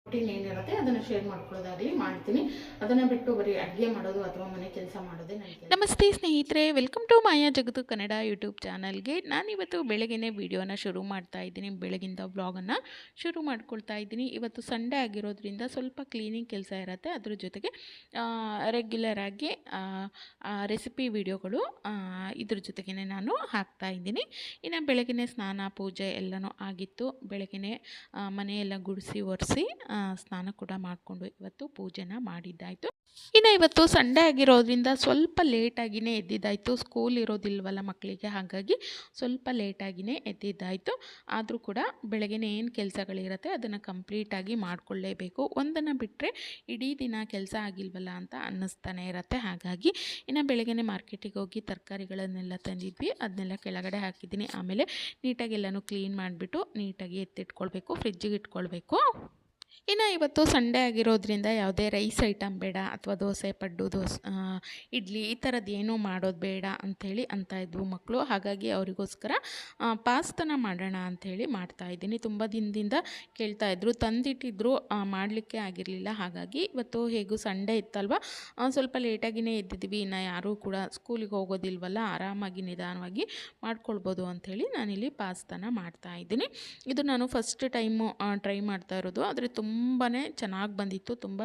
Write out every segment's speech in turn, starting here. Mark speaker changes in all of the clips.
Speaker 1: Routine ಏನಿರುತ್ತೆ ಅದನ್ನು share ಮಾಡ್ಕೊಳ್ಳೋದಾಗಲಿ ಮಾಡ್ತೀನಿ. ಅದನ್ನು ಬಿಟ್ಟು ಬರೀ ಅಡುಗೆ ಮಾಡೋದು ಅಥವಾ ಮನೆ ಕೆಲಸ ಮಾಡೋದೇ ನನಗೆ.
Speaker 2: ನಮಸ್ತೆ ಸ್ನೇಹಿತರೆ, ವೆಲ್ಕಮ್ ಟು ಮಾಯಾ ಜಗತ್ತು ಕನ್ನಡ ಯೂಟ್ಯೂಬ್ ಚಾನಲ್ಗೆ. ನಾನಿವತ್ತು ಬೆಳಗ್ಗೆನೇ ವಿಡಿಯೋನ ಶುರು ಮಾಡ್ತಾ ಇದ್ದೀನಿ. ಬೆಳಗಿಂದ ವ್ಲಾಗನ್ನು ಶುರು ಮಾಡ್ಕೊಳ್ತಾ ಇದ್ದೀನಿ. ಇವತ್ತು ಸಂಡೇ ಆಗಿರೋದ್ರಿಂದ ಸ್ವಲ್ಪ ಕ್ಲೀನಿಂಗ್ ಕೆಲಸ ಇರುತ್ತೆ. ಅದ್ರ ಜೊತೆಗೆ ರೆಗ್ಯುಲರ್ ಆಗಿ ರೆಸಿಪಿ ವಿಡಿಯೋಗಳು ಇದ್ರ ಜೊತೆಗೇ ನಾನು ಹಾಕ್ತಾ ಇದ್ದೀನಿ. ಇನ್ನು ಬೆಳಗ್ಗೆನೇ ಸ್ನಾನ ಪೂಜೆ ಎಲ್ಲನೂ ಆಗಿತ್ತು. ಬೆಳಗ್ಗೆನೇ ಮನೆಯೆಲ್ಲ ಗುಡಿಸಿ ಒರೆಸಿ ಸ್ನಾನ ಕೂಡ ಮಾಡಿಕೊಂಡು ಇವತ್ತು ಪೂಜೆನ ಮಾಡಿದ್ದಾಯಿತು. ಇನ್ನು ಇವತ್ತು ಸಂಡೇ ಆಗಿರೋದ್ರಿಂದ ಸ್ವಲ್ಪ ಲೇಟಾಗಿಯೇ ಎದ್ದಿದ್ದಾಯಿತು. ಸ್ಕೂಲ್ ಇರೋದಿಲ್ವಲ್ಲ ಮಕ್ಕಳಿಗೆ, ಹಾಗಾಗಿ ಸ್ವಲ್ಪ ಲೇಟಾಗಿಯೇ ಎದ್ದಿದ್ದಾಯಿತು. ಆದರೂ ಕೂಡ ಬೆಳಗ್ಗೆನೇ ಏನು ಕೆಲಸಗಳಿರುತ್ತೆ ಅದನ್ನು ಕಂಪ್ಲೀಟಾಗಿ ಮಾಡಿಕೊಳ್ಳೇಬೇಕು. ಒಂದನ್ನು ಬಿಟ್ಟರೆ ಇಡೀ ದಿನ ಕೆಲಸ ಆಗಿಲ್ವಲ್ಲ ಅಂತ ಅನ್ನಿಸ್ತಾನೆ ಇರುತ್ತೆ. ಹಾಗಾಗಿ ಇನ್ನು ಬೆಳಗ್ಗೆನೇ ಮಾರ್ಕೆಟಿಗೆ ಹೋಗಿ ತರಕಾರಿಗಳನ್ನೆಲ್ಲ ತಂದಿದ್ವಿ, ಅದನ್ನೆಲ್ಲ ಕೆಳಗಡೆ ಹಾಕಿದ್ದೀನಿ. ಆಮೇಲೆ ನೀಟಾಗಿ ಎಲ್ಲನೂ ಕ್ಲೀನ್ ಮಾಡಿಬಿಟ್ಟು ನೀಟಾಗಿ ಎತ್ತಿಟ್ಕೊಳ್ಬೇಕು, ಫ್ರಿಜ್ಜಿಗೆ ಇಟ್ಕೊಳ್ಬೇಕು. ಇನ್ನು ಇವತ್ತು ಸಂಡೇ ಆಗಿರೋದ್ರಿಂದ ಯಾವುದೇ ರೈಸ್ ಐಟಮ್ ಬೇಡ, ಅಥವಾ ದೋಸೆ ಪಡ್ಡು ಇಡ್ಲಿ ಈ ಥರದ್ದು ಏನೂ ಮಾಡೋದು ಬೇಡ ಅಂಥೇಳಿ ಅಂತ ಇದ್ವು ಮಕ್ಕಳು. ಹಾಗಾಗಿ ಅವರಿಗೋಸ್ಕರ ಪಾಸ್ತನ ಮಾಡೋಣ ಅಂಥೇಳಿ ಮಾಡ್ತಾಯಿದ್ದೀನಿ. ತುಂಬ ದಿನದಿಂದ ಕೇಳ್ತಾಯಿದ್ರು, ತಂದಿಟ್ಟಿದ್ರು, ಮಾಡಲಿಕ್ಕೆ ಆಗಿರಲಿಲ್ಲ. ಹಾಗಾಗಿ ಇವತ್ತು ಹೇಗೂ ಸಂಡೇ ಇತ್ತಲ್ವ, ಸ್ವಲ್ಪ ಲೇಟಾಗಿಯೇ ಎದ್ದಿದ್ವಿ. ಇನ್ನು ಯಾರೂ ಕೂಡ ಸ್ಕೂಲಿಗೆ ಹೋಗೋದಿಲ್ವಲ್ಲ, ಆರಾಮಾಗಿ ನಿಧಾನವಾಗಿ ಮಾಡ್ಕೊಳ್ಬೋದು ಅಂಥೇಳಿ ನಾನಿಲ್ಲಿ ಪಾಸ್ತನ ಮಾಡ್ತಾಯಿದ್ದೀನಿ. ಇದು ನಾನು ಫಸ್ಟ್ ಟೈಮು ಟ್ರೈ ಮಾಡ್ತಾ ಇರೋದು, ಆದರೆ ತುಂಬಾ ಚೆನ್ನಾಗಿ ಬಂದಿತ್ತು, ತುಂಬ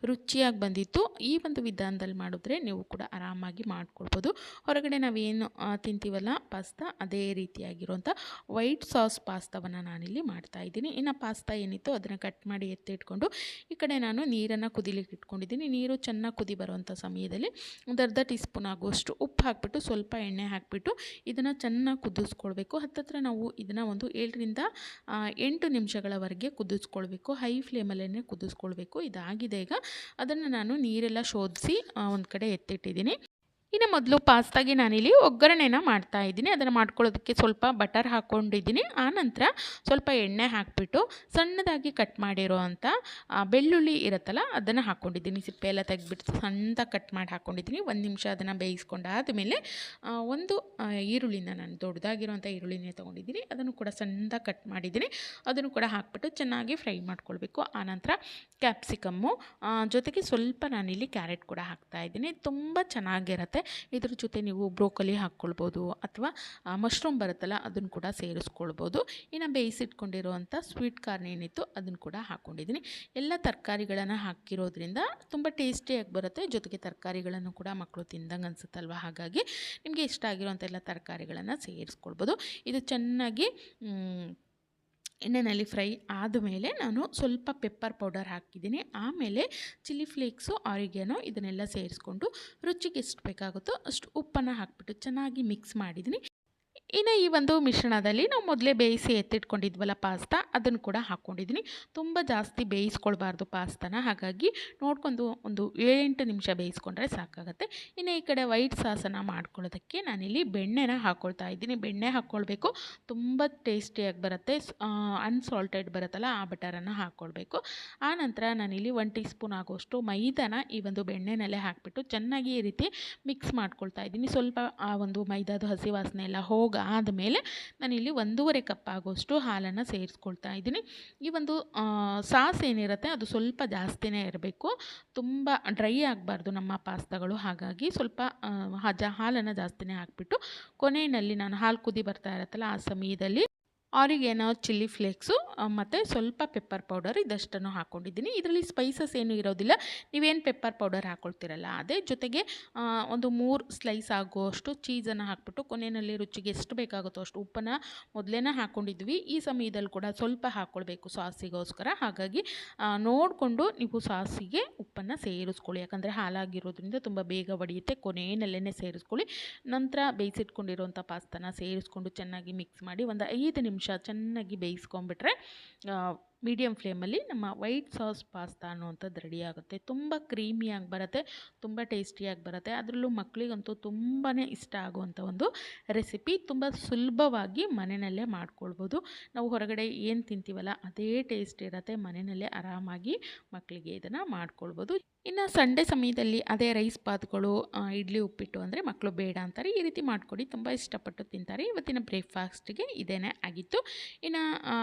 Speaker 2: ರುಚಿಯಾಗಿ ಬಂದಿತ್ತು. ಈ ಒಂದು ವಿಧಾನದಲ್ಲಿ ಮಾಡಿದ್ರೆ ನೀವು ಕೂಡ ಆರಾಮಾಗಿ ಮಾಡ್ಕೊಳ್ಬೋದು. ಹೊರಗಡೆ ನಾವೇನು ತಿಂತೀವಲ್ಲ ಪಾಸ್ತಾ, ಅದೇ ರೀತಿಯಾಗಿರುವಂಥ ವೈಟ್ ಸಾಸ್ ಪಾಸ್ತಾವನ್ನು ನಾನಿಲ್ಲಿ ಮಾಡ್ತಾಯಿದ್ದೀನಿ. ಇನ್ನು ಪಾಸ್ತಾ ಏನಿತ್ತು ಅದನ್ನು ಕಟ್ ಮಾಡಿ ಎತ್ತಿಟ್ಕೊಂಡು ಈ ಕಡೆ ನಾನು ನೀರನ್ನು ಕುದಿಲಿಕ್ಕೆ ಇಟ್ಕೊಂಡಿದ್ದೀನಿ. ನೀರು ಚೆನ್ನಾಗಿ ಕುದಿ ಬರುವಂಥ ಸಮಯದಲ್ಲಿ ಒಂದು ಅರ್ಧ ಟೀ ಸ್ಪೂನ್ ಆಗುವಷ್ಟು ಉಪ್ಪು ಹಾಕಿಬಿಟ್ಟು ಸ್ವಲ್ಪ ಎಣ್ಣೆ ಹಾಕಿಬಿಟ್ಟು ಇದನ್ನು ಚೆನ್ನಾಗಿ ಕುದಿಸ್ಕೊಳ್ಬೇಕು. ಹತ್ತತ್ರ ನಾವು ಇದನ್ನು ಒಂದು 7ರಿಂದ 8 ನಿಮಿಷಗಳವರೆಗೆ ಕುದಿಸ್ಕೊಳ್ಬೇಕು. ಹೈ ಫ್ಲೇಮಲ್ಲೇ ಕುದಿಸ್ಕೊಳ್ಬೇಕು. ಇದಾಗಿದೆ. ಈಗ ಅದನ್ನು ನಾನು ನೀರೆಲ್ಲ ಶೋಧಿಸಿ ಒಂದು ಕಡೆ ಎತ್ತಿಟ್ಟಿದ್ದೀನಿ. ಇನ್ನು ಮೊದಲು ಪಾಸ್ತಾಗೆ ನಾನಿಲ್ಲಿ ಒಗ್ಗರಣೆನ ಮಾಡ್ತಾಯಿದ್ದೀನಿ. ಅದನ್ನು ಮಾಡ್ಕೊಳ್ಳೋದಕ್ಕೆ ಸ್ವಲ್ಪ ಬಟರ್ ಹಾಕ್ಕೊಂಡಿದ್ದೀನಿ. ಆನಂತರ ಸ್ವಲ್ಪ ಎಣ್ಣೆ ಹಾಕಿಬಿಟ್ಟು ಸಣ್ಣದಾಗಿ ಕಟ್ ಮಾಡಿರೋ ಅಂಥ ಬೆಳ್ಳುಳ್ಳಿ ಇರುತ್ತಲ್ಲ ಅದನ್ನು ಹಾಕ್ಕೊಂಡಿದ್ದೀನಿ. ಸಿಪ್ಪೆ ಎಲ್ಲ ತೆಗೆದ್ಬಿಟ್ಟು ಸಣ್ಣದಾಗಿ ಕಟ್ ಮಾಡಿ ಹಾಕ್ಕೊಂಡಿದ್ದೀನಿ. 1 ನಿಮಿಷ ಅದನ್ನು ಬೇಯಿಸ್ಕೊಂಡಾದಮೇಲೆ ಒಂದು ಈರುಳ್ಳಿನ, ನಾನು ದೊಡ್ಡದಾಗಿರೋಂಥ ಈರುಳ್ಳಿನೇ ತೊಗೊಂಡಿದ್ದೀನಿ, ಅದನ್ನು ಕೂಡ ಸಣ್ಣದಾಗಿ ಕಟ್ ಮಾಡಿದ್ದೀನಿ. ಅದನ್ನು ಕೂಡ ಹಾಕ್ಬಿಟ್ಟು ಚೆನ್ನಾಗಿ ಫ್ರೈ ಮಾಡ್ಕೊಳ್ಬೇಕು. ಆನಂತರ ಕ್ಯಾಪ್ಸಿಕಮ್ಮು ಜೊತೆಗೆ ಸ್ವಲ್ಪ ನಾನಿಲ್ಲಿ ಕ್ಯಾರೆಟ್ ಕೂಡ ಹಾಕ್ತಾಯಿದ್ದೀನಿ. ತುಂಬ ಚೆನ್ನಾಗಿರುತ್ತೆ. ಇದ್ರ ಜೊತೆ ನೀವು ಬ್ರೋಕೊಲಿ ಹಾಕ್ಕೊಳ್ಬೋದು, ಅಥವಾ ಮಶ್ರೂಮ್ ಬರುತ್ತಲ್ಲ ಅದನ್ನು ಕೂಡ ಸೇರಿಸ್ಕೊಳ್ಬೋದು. ಇನ್ನು ಬೇಯಿಸಿಟ್ಕೊಂಡಿರುವಂಥ ಸ್ವೀಟ್ ಕಾರ್ನ್ ಏನಿತ್ತು ಅದನ್ನು ಕೂಡ ಹಾಕ್ಕೊಂಡಿದ್ದೀನಿ. ಎಲ್ಲ ತರಕಾರಿಗಳನ್ನು ಹಾಕಿರೋದ್ರಿಂದ ತುಂಬ ಟೇಸ್ಟಿಯಾಗಿ ಬರುತ್ತೆ. ಜೊತೆಗೆ ತರಕಾರಿಗಳನ್ನು ಕೂಡ ಮಕ್ಕಳು ತಿಂದಂಗೆ ಅನಿಸುತ್ತಲ್ವ, ಹಾಗಾಗಿ ನಿಮಗೆ ಇಷ್ಟ ಆಗಿರೋಂಥ ಎಲ್ಲ ತರಕಾರಿಗಳನ್ನು ಸೇರಿಸ್ಕೊಳ್ಬೋದು. ಇದು ಚೆನ್ನಾಗಿ ಎಣ್ಣೆಯಲ್ಲಿ ಫ್ರೈ ಆದಮೇಲೆ ನಾನು ಸ್ವಲ್ಪ ಪೆಪ್ಪರ್ ಪೌಡರ್ ಹಾಕಿದ್ದೀನಿ. ಆಮೇಲೆ ಚಿಲ್ಲಿ ಫ್ಲೇಕ್ಸು, ಆರಿಗ್ಯಾನೋ ಇದನ್ನೆಲ್ಲ ಸೇರಿಸ್ಕೊಂಡು ರುಚಿಗೆ ಎಷ್ಟು ಬೇಕಾಗುತ್ತೋ ಅಷ್ಟು ಉಪ್ಪನ್ನು ಹಾಕಿಬಿಟ್ಟು ಚೆನ್ನಾಗಿ ಮಿಕ್ಸ್ ಮಾಡಿದ್ದೀನಿ. ಇನ್ನು ಈ ಒಂದು ಮಿಶ್ರಣದಲ್ಲಿ ನಾವು ಮೊದಲೇ ಬೇಯಿಸಿ ಎತ್ತಿಟ್ಕೊಂಡಿದ್ವಲ್ಲ ಪಾಸ್ತಾ, ಅದನ್ನು ಕೂಡ ಹಾಕ್ಕೊಂಡಿದ್ದೀನಿ. ತುಂಬ ಜಾಸ್ತಿ ಬೇಯಿಸ್ಕೊಳ್ಬಾರ್ದು ಪಾಸ್ತಾನ, ಹಾಗಾಗಿ ನೋಡ್ಕೊಂಡು ಒಂದು 7-8 ನಿಮಿಷ ಬೇಯಿಸ್ಕೊಂಡ್ರೆ ಸಾಕಾಗುತ್ತೆ. ಇನ್ನು ಈ ಕಡೆ ವೈಟ್ ಸಾಸನ್ನು ಮಾಡ್ಕೊಳ್ಳೋದಕ್ಕೆ ನಾನಿಲ್ಲಿ ಬೆಣ್ಣೆನ ಹಾಕ್ಕೊಳ್ತಾ ಇದ್ದೀನಿ. ಬೆಣ್ಣೆ ಹಾಕ್ಕೊಳ್ಬೇಕು, ತುಂಬ ಟೇಸ್ಟಿಯಾಗಿ ಬರುತ್ತೆ. ಅನ್ಸಾಲ್ಟೆಡ್ ಬರುತ್ತಲ್ಲ ಆ ಬಟರನ್ನು ಹಾಕ್ಕೊಳ್ಬೇಕು. ಆನಂತರ ನಾನಿಲ್ಲಿ 1 ಟೀ ಸ್ಪೂನ್ ಆಗುವಷ್ಟು ಮೈದಾನ ಈ ಒಂದು ಬೆಣ್ಣೆನಲ್ಲೇ ಹಾಕಿಬಿಟ್ಟು ಚೆನ್ನಾಗಿ ಈ ರೀತಿ ಮಿಕ್ಸ್ ಮಾಡ್ಕೊಳ್ತಾ ಇದ್ದೀನಿ. ಸ್ವಲ್ಪ ಆ ಒಂದು ಮೈದಾದ ಹಸಿ ವಾಸನೆ ಎಲ್ಲ ಆದಮೇಲೆ ನಾನಿಲ್ಲಿ 1.5 ಕಪ್ ಆಗುವಷ್ಟು ಹಾಲನ್ನು ಸೇರಿಸ್ಕೊಳ್ತಾ ಇದ್ದೀನಿ. ಈ ಒಂದು ಸಾಸ್ ಏನಿರುತ್ತೆ ಅದು ಸ್ವಲ್ಪ ಜಾಸ್ತಿನೇ ಇರಬೇಕು, ತುಂಬ ಡ್ರೈ ಆಗಬಾರ್ದು ನಮ್ಮ ಪಾಸ್ತಾಗಳು. ಹಾಗಾಗಿ ಸ್ವಲ್ಪ ಹಾಲನ್ನು ಜಾಸ್ತಿನೇ ಹಾಕಿಬಿಟ್ಟು ಕೊನೆಯಲ್ಲಿ ನಾನು ಹಾಲು ಕುದಿ ಬರ್ತಾ ಇರುತ್ತಲ್ಲ ಆ ಸಮಯದಲ್ಲಿ ಆರಿಗ್ಯಾನೋ, ಚಿಲ್ಲಿ ಫ್ಲೇಕ್ಸು ಮತ್ತು ಸ್ವಲ್ಪ ಪೆಪ್ಪರ್ ಪೌಡರ್ ಇದಷ್ಟನ್ನು ಹಾಕ್ಕೊಂಡಿದ್ದೀನಿ. ಇದರಲ್ಲಿ ಸ್ಪೈಸಸ್ ಏನೂ ಇರೋದಿಲ್ಲ, ನೀವೇನು ಪೆಪ್ಪರ್ ಪೌಡರ್ ಹಾಕ್ಕೊಳ್ತೀರಲ್ಲ ಅದೇ. ಜೊತೆಗೆ ಒಂದು 3 ಸ್ಲೈಸ್ ಆಗುವಷ್ಟು ಚೀಸನ್ನು ಹಾಕ್ಬಿಟ್ಟು ಕೊನೆಯಲ್ಲಿ ರುಚಿಗೆ ಎಷ್ಟು ಬೇಕಾಗುತ್ತೋ ಅಷ್ಟು ಉಪ್ಪನ್ನು ಮೊದಲೇ ಹಾಕ್ಕೊಂಡಿದ್ವಿ. ಈ ಸಮಯದಲ್ಲಿ ಕೂಡ ಸ್ವಲ್ಪ ಹಾಕ್ಕೊಳ್ಬೇಕು ಸಾಸಿಗೋಸ್ಕರ. ಹಾಗಾಗಿ ನೋಡಿಕೊಂಡು ನೀವು ಸಾಸಿಗೆ ಉಪ್ಪನ್ನು ಸೇರಿಸ್ಕೊಳ್ಳಿ, ಯಾಕಂದರೆ ಹಾಲಾಗಿರೋದ್ರಿಂದ ತುಂಬ ಬೇಗ ಒಡೆಯುತ್ತೆ. ಕೊನೆಯಲ್ಲೇ ಸೇರಿಸ್ಕೊಳ್ಳಿ. ನಂತರ ಬೇಯಿಸಿಟ್ಕೊಂಡಿರೋಂಥ ಪಾಸ್ತಾನ ಸೇರಿಸ್ಕೊಂಡು ಚೆನ್ನಾಗಿ ಮಿಕ್ಸ್ ಮಾಡಿ ಒಂದು 5 ನಿಮಿಷ ಚೆನ್ನಾಗಿ ಬೇಯಿಸ್ಕೊಂಡ್ಬಿಟ್ರೆ ಮೀಡಿಯಮ್ ಫ್ಲೇಮಲ್ಲಿ ನಮ್ಮ ವೈಟ್ ಸಾಸ್ ಪಾಸ್ತಾ ಅನ್ನುವಂಥದ್ದು ರೆಡಿ ಆಗುತ್ತೆ. ತುಂಬ ಕ್ರೀಮಿಯಾಗಿ ಬರುತ್ತೆ, ತುಂಬ ಟೇಸ್ಟಿಯಾಗಿ ಬರುತ್ತೆ. ಅದರಲ್ಲೂ ಮಕ್ಕಳಿಗಂತೂ ತುಂಬಾ ಇಷ್ಟ ಆಗುವಂಥ ಒಂದು ರೆಸಿಪಿ. ತುಂಬ ಸುಲಭವಾಗಿ ಮನೆಯಲ್ಲೇ ಮಾಡ್ಕೊಳ್ಬೋದು. ನಾವು ಹೊರಗಡೆ ಏನು ತಿಂತೀವಲ್ಲ ಅದೇ ಟೇಸ್ಟ್ ಇರುತ್ತೆ, ಮನೆಯಲ್ಲೇ ಆರಾಮಾಗಿ ಮಕ್ಕಳಿಗೆ ಇದನ್ನು ಮಾಡ್ಕೊಳ್ಬೋದು. ಇನ್ನು ಸಂಡೇ ಸಮಯದಲ್ಲಿ ಅದೇ ರೈಸ್ ಬಾತ್ಗಳು, ಇಡ್ಲಿ ಉಪ್ಪಿಟ್ಟು ಅಂದರೆ ಮಕ್ಕಳು ಬೇಡ ಅಂತಾರೆ. ಈ ರೀತಿ ಮಾಡಿಕೊಡಿ, ತುಂಬ ಇಷ್ಟಪಟ್ಟು ತಿಂತಾರೆ. ಇವತ್ತಿನ ಬ್ರೇಕ್ಫಾಸ್ಟಿಗೆ ಇದೇನೇ ಆಗಿತ್ತು. ಇನ್ನು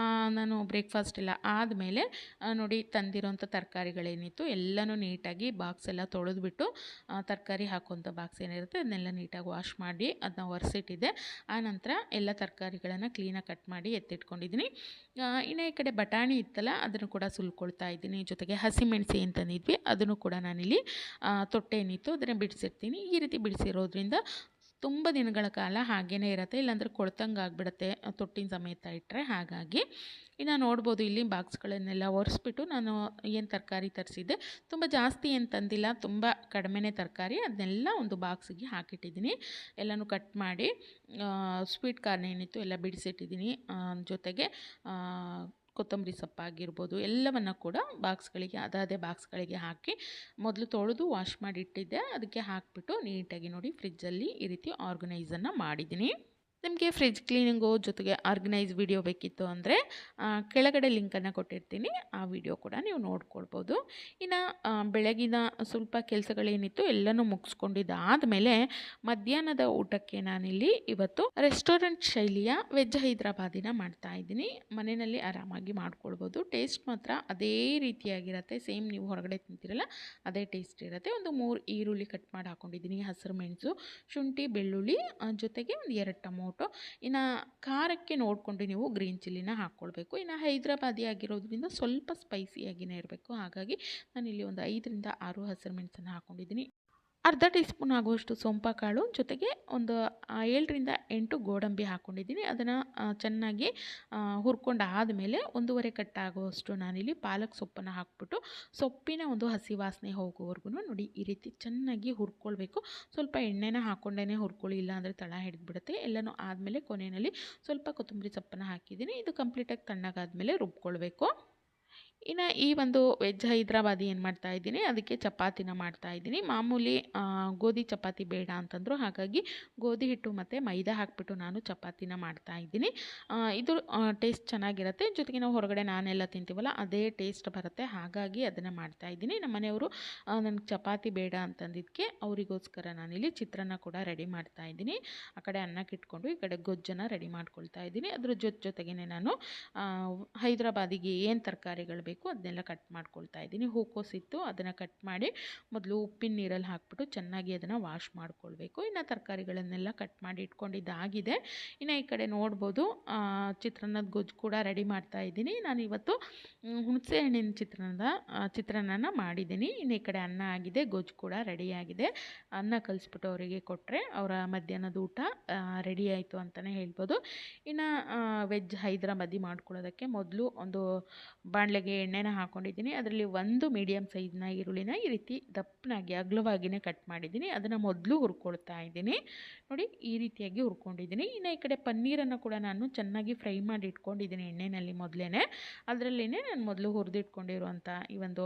Speaker 2: ನಾನು ಬ್ರೇಕ್ಫಾಸ್ಟ್ ಎಲ್ಲ ಆದಮೇಲೆ ನೋಡಿ ತಂದಿರೋಂಥ ತರಕಾರಿಗಳೇನಿತ್ತು ಎಲ್ಲನೂ ನೀಟಾಗಿ ಬಾಕ್ಸ್ ಎಲ್ಲ ತೊಳೆದ್ಬಿಟ್ಟು ತರಕಾರಿ ಹಾಕುವಂಥ ಬಾಕ್ಸ್ ಏನಿರುತ್ತೆ ಅದನ್ನೆಲ್ಲ ನೀಟಾಗಿ ವಾಶ್ ಮಾಡಿ ಅದನ್ನ ಒರೆಸಿಟ್ಟಿದ್ದೆ. ಆನಂತರ ಎಲ್ಲ ತರಕಾರಿಗಳನ್ನು ಕ್ಲೀನಾಗಿ ಕಟ್ ಮಾಡಿ ಎತ್ತಿಟ್ಕೊಂಡಿದ್ದೀನಿ. ಇನ್ನು ಈ ಕಡೆ ಬಟಾಣಿ ಇತ್ತಲ್ಲ ಅದನ್ನು ಕೂಡ ಸುಲ್ಕೊಳ್ತಾ ಇದ್ದೀನಿ. ಜೊತೆಗೆ ಹಸಿಮೆಣಸು ಏನು ತಂದಿದ್ವಿ ಅದನ್ನು ಕೂಡ ನಾನಿಲ್ಲಿ ತೊಟ್ಟೆ ಏನಿತ್ತು ಅದನ್ನು ಬಿಡಿಸಿರ್ತೀನಿ. ಈ ರೀತಿ ಬಿಡಿಸಿರೋದ್ರಿಂದ ತುಂಬ ದಿನಗಳ ಕಾಲ ಹಾಗೇ ಇರುತ್ತೆ, ಇಲ್ಲಾಂದರೆ ಕೊಳ್ತಂಗೆ ಆಗಿಬಿಡುತ್ತೆ ತೊಟ್ಟಿನ ಸಮೇತ ಇಟ್ಟರೆ. ಹಾಗಾಗಿ ಇನ್ನು ನೋಡ್ಬೋದು ಇಲ್ಲಿ ಬಾಕ್ಸ್ಗಳನ್ನೆಲ್ಲ ಒರೆಸ್ಬಿಟ್ಟು ನಾನು ಏನು ತರಕಾರಿ ತರಿಸಿದ್ದೆ ತುಂಬ ಜಾಸ್ತಿ ಏನು ತಂದಿಲ್ಲ, ತುಂಬ ಕಡಿಮೆನೇ ತರಕಾರಿ, ಅದನ್ನೆಲ್ಲ ಒಂದು ಬಾಕ್ಸಿಗೆ ಹಾಕಿಟ್ಟಿದ್ದೀನಿ. ಎಲ್ಲನೂ ಕಟ್ ಮಾಡಿ ಸ್ವೀಟ್ ಕಾರ್ನ್ ಏನಿತ್ತು ಎಲ್ಲ ಬಿಡಿಸಿಟ್ಟಿದ್ದೀನಿ. ಜೊತೆಗೆ ಕೊತ್ತಂಬರಿ ಸೊಪ್ಪಾಗಿರ್ಬೋದು ಎಲ್ಲವನ್ನು ಕೂಡ ಬಾಕ್ಸ್ಗಳಿಗೆ ಅದೇ ಬಾಕ್ಸ್ಗಳಿಗೆ ಹಾಕಿ ಮೊದಲು ತೊಳೆದು ವಾಶ್ ಮಾಡಿ ಇಟ್ಟಿದ್ದೆ. ಅದಕ್ಕೆ ಹಾಕಿಬಿಟ್ಟು ನೀಟಾಗಿ ನೋಡಿ ಫ್ರಿಜ್ಜಲ್ಲಿ ಈ ರೀತಿ ಆರ್ಗನೈಸನ್ನು ಮಾಡಿದ್ದೀನಿ. ನಿಮಗೆ ಫ್ರಿಜ್ ಕ್ಲೀನಿಂಗು ಜೊತೆಗೆ ಆರ್ಗನೈಸ್ ವಿಡಿಯೋ ಬೇಕಿತ್ತು ಅಂದರೆ ಕೆಳಗಡೆ ಲಿಂಕನ್ನು ಕೊಟ್ಟಿರ್ತೀನಿ, ಆ ವಿಡಿಯೋ ಕೂಡ ನೀವು ನೋಡ್ಕೊಳ್ಬೋದು. ಇನ್ನು ಬೆಳಗಿನ ಸ್ವಲ್ಪ ಕೆಲಸಗಳೇನಿತ್ತು ಎಲ್ಲನೂ ಮುಗಿಸ್ಕೊಂಡಿದ್ದಾದಮೇಲೆ ಮಧ್ಯಾಹ್ನದ ಊಟಕ್ಕೆ ನಾನಿಲ್ಲಿ ಇವತ್ತು ರೆಸ್ಟೋರೆಂಟ್ ಶೈಲಿಯ ವೆಜ್ ಹೈದ್ರಾಬಾದಿನ ಮಾಡ್ತಾಯಿದ್ದೀನಿ. ಮನೆಯಲ್ಲಿ ಆರಾಮಾಗಿ ಮಾಡ್ಕೊಳ್ಬೋದು. ಟೇಸ್ಟ್ ಮಾತ್ರ ಅದೇ ರೀತಿಯಾಗಿರುತ್ತೆ, ಸೇಮ್ ನೀವು ಹೊರಗಡೆ ತಿಂತೀರಲ್ಲ ಅದೇ ಟೇಸ್ಟ್ ಇರುತ್ತೆ. ಒಂದು 3 ಈರುಳ್ಳಿ ಕಟ್ ಮಾಡಿ ಹಾಕ್ಕೊಂಡಿದ್ದೀನಿ, ಹಸಿರು ಮೆಣಸು, ಶುಂಠಿ, ಬೆಳ್ಳುಳ್ಳಿ, ಜೊತೆಗೆ ಒಂದು 2 ಟೊಮೊಟೊ. ಇನ್ನು ಖಾರಕ್ಕೆ ನೋಡಿಕೊಂಡು ನೀವು ಗ್ರೀನ್ ಚಿಲ್ಲಿನ ಹಾಕ್ಕೊಳ್ಬೇಕು. ಇನ್ನು ಹೈದ್ರಾಬಾದಿ ಆಗಿರೋದ್ರಿಂದ ಸ್ವಲ್ಪ ಸ್ಪೈಸಿಯಾಗಿಯೇ ಇರಬೇಕು. ಹಾಗಾಗಿ ನಾನಿಲ್ಲಿ ಒಂದು 5ರಿಂದ 6 ಹಸಿರು ಮೆಣಸನ್ನು ಹಾಕ್ಕೊಂಡಿದ್ದೀನಿ. ಅರ್ಧ ಟೀ ಸ್ಪೂನ್ ಆಗುವಷ್ಟು ಸೋಂಪು ಕಾಳು, ಜೊತೆಗೆ ಒಂದು 7ರಿಂದ 8 ಗೋಡಂಬಿ ಹಾಕ್ಕೊಂಡಿದ್ದೀನಿ. ಅದನ್ನು ಚೆನ್ನಾಗಿ ಹುರ್ಕೊಂಡಾದಮೇಲೆ 1.5 ಕಟ್ಟಾಗುವಷ್ಟು ನಾನಿಲ್ಲಿ ಪಾಲಕ್ ಸೊಪ್ಪನ್ನು ಹಾಕ್ಬಿಟ್ಟು ಸೊಪ್ಪಿನ ಒಂದು ಹಸಿ ವಾಸನೆ ಹೋಗೋವರೆಗೂ ನೋಡಿ ಈ ರೀತಿ ಚೆನ್ನಾಗಿ ಹುರ್ಕೊಳ್ಬೇಕು. ಸ್ವಲ್ಪ ಎಣ್ಣೆನ ಹಾಕ್ಕೊಂಡೇ ಹುರ್ಕೊಳ್ಳಿ, ಇಲ್ಲ ಅಂದರೆ ತಳ ಹಿಡಿದ್ಬಿಡುತ್ತೆ. ಎಲ್ಲನೂ ಆದಮೇಲೆ ಕೊನೆಯಲ್ಲಿ ಸ್ವಲ್ಪ ಕೊತ್ತಂಬರಿ ಸೊಪ್ಪನ್ನು ಹಾಕಿದ್ದೀನಿ. ಇದು ಕಂಪ್ಲೀಟಾಗಿ ತಣ್ಣಗಾದ್ಮೇಲೆ ರುಬ್ಕೊಳ್ಬೇಕು. ಇನ್ನು ಈ ಒಂದು ವೆಜ್ ಹೈದ್ರಾಬಾದಿ ಏನು ಮಾಡ್ತಾಯಿದ್ದೀನಿ ಅದಕ್ಕೆ ಚಪಾತಿನ ಮಾಡ್ತಾಯಿದ್ದೀನಿ. ಮಾಮೂಲಿ ಗೋಧಿ ಚಪಾತಿ ಬೇಡ ಅಂತಂದರು, ಹಾಗಾಗಿ ಗೋಧಿ ಹಿಟ್ಟು ಮತ್ತು ಮೈದಾ ಹಾಕಿಬಿಟ್ಟು ನಾನು ಚಪಾತಿನ ಮಾಡ್ತಾಯಿದ್ದೀನಿ. ಇದು ಟೇಸ್ಟ್ ಚೆನ್ನಾಗಿರುತ್ತೆ. ಜೊತೆಗೆ ನಾವು ಹೊರಗಡೆ ನಾನೆಲ್ಲ ತಿಂತೀವಲ್ಲ ಅದೇ ಟೇಸ್ಟ್ ಬರುತ್ತೆ, ಹಾಗಾಗಿ ಅದನ್ನು ಮಾಡ್ತಾಯಿದ್ದೀನಿ. ನಮ್ಮ ಮನೆಯವರು ನನಗೆ ಚಪಾತಿ ಬೇಡ ಅಂತಂದಿದ್ದಕ್ಕೆ ಅವರಿಗೋಸ್ಕರ ನಾನಿಲ್ಲಿ ಚಿತ್ರಾನ್ನ ಕೂಡ ರೆಡಿ ಮಾಡ್ತಾಯಿದ್ದೀನಿ. ಆ ಕಡೆ ಅನ್ನಕ್ಕೆ ಇಟ್ಕೊಂಡು ಈ ಕಡೆ ಗೊಜ್ಜನ್ನು ರೆಡಿ ಮಾಡ್ಕೊಳ್ತಾ ಇದ್ದೀನಿ. ಅದ್ರ ಜೊತೆಗೇ ನಾನು ಹೈದ್ರಾಬಾದಿಗೆ ಏನು ತರಕಾರಿಗಳು ಬೇಕು ಅದನ್ನೆಲ್ಲ ಕಟ್ ಮಾಡ್ಕೊಳ್ತಾ ಇದ್ದೀನಿ. ಹೂಕೋಸಿತ್ತು ಅದನ್ನು ಕಟ್ ಮಾಡಿ ಮೊದಲು ಉಪ್ಪಿನ ನೀರಲ್ಲಿ ಹಾಕ್ಬಿಟ್ಟು ಚೆನ್ನಾಗಿ ಅದನ್ನು ವಾಶ್ ಮಾಡ್ಕೊಳ್ಬೇಕು. ಇನ್ನು ತರಕಾರಿಗಳನ್ನೆಲ್ಲ ಕಟ್ ಮಾಡಿ ಇಟ್ಕೊಂಡಿದ್ದಾಗಿದೆ. ಇನ್ನು ಈ ಕಡೆ ನೋಡ್ಬೋದು ಚಿತ್ರಾನ್ನದ ಗೊಜ್ಜು ಕೂಡ ರೆಡಿ ಮಾಡ್ತಾ ಇದ್ದೀನಿ. ನಾನು ಇವತ್ತು ಹುಣಸೆ ಹಣ್ಣಿನ ಚಿತ್ರಾನ್ನ ಮಾಡಿದ್ದೀನಿ. ಇನ್ನು ಈ ಕಡೆ ಅನ್ನ ಆಗಿದೆ, ಗೊಜ್ಜು ಕೂಡ ರೆಡಿಯಾಗಿದೆ. ಅನ್ನ ಕಲಿಸ್ಬಿಟ್ಟು ಅವರಿಗೆ ಕೊಟ್ಟರೆ ಅವರ ಮಧ್ಯಾಹ್ನದ ಊಟ ರೆಡಿ ಆಯಿತು ಅಂತಲೇ ಹೇಳ್ಬೋದು. ಇನ್ನು ವೆಜ್ ಹೈದ್ರಾಬಾದಿ ಮಾಡ್ಕೊಳ್ಳೋದಕ್ಕೆ ಮೊದಲು ಒಂದು ಬಾಣಲೆಗೆ ಎಣ್ಣೆನ ಹಾಕ್ಕೊಂಡಿದ್ದೀನಿ. ಅದರಲ್ಲಿ ಒಂದು ಮೀಡಿಯಮ್ ಸೈಜ್ನ ಈರುಳ್ಳಿನ ಈ ರೀತಿ ದಪ್ಪನಾಗಿ ಅಗಲವಾಗಿಯೇ ಕಟ್ ಮಾಡಿದ್ದೀನಿ. ಅದನ್ನು ಮೊದಲು ಹುರ್ಕೊಳ್ತಾ ಇದ್ದೀನಿ. ನೋಡಿ ಈ ರೀತಿಯಾಗಿ ಹುರ್ಕೊಂಡಿದ್ದೀನಿ. ಇನ್ನು ಈ ಕಡೆ ಪನ್ನೀರನ್ನು ಕೂಡ ನಾನು ಚೆನ್ನಾಗಿ ಫ್ರೈ ಮಾಡಿ ಇಟ್ಕೊಂಡಿದ್ದೀನಿ ಎಣ್ಣೆಯಲ್ಲಿ ಮೊದಲೇ. ಅದರಲ್ಲೇ ನಾನು ಮೊದಲು ಹುರಿದಿಟ್ಕೊಂಡಿರುವಂಥ ಈ ಒಂದು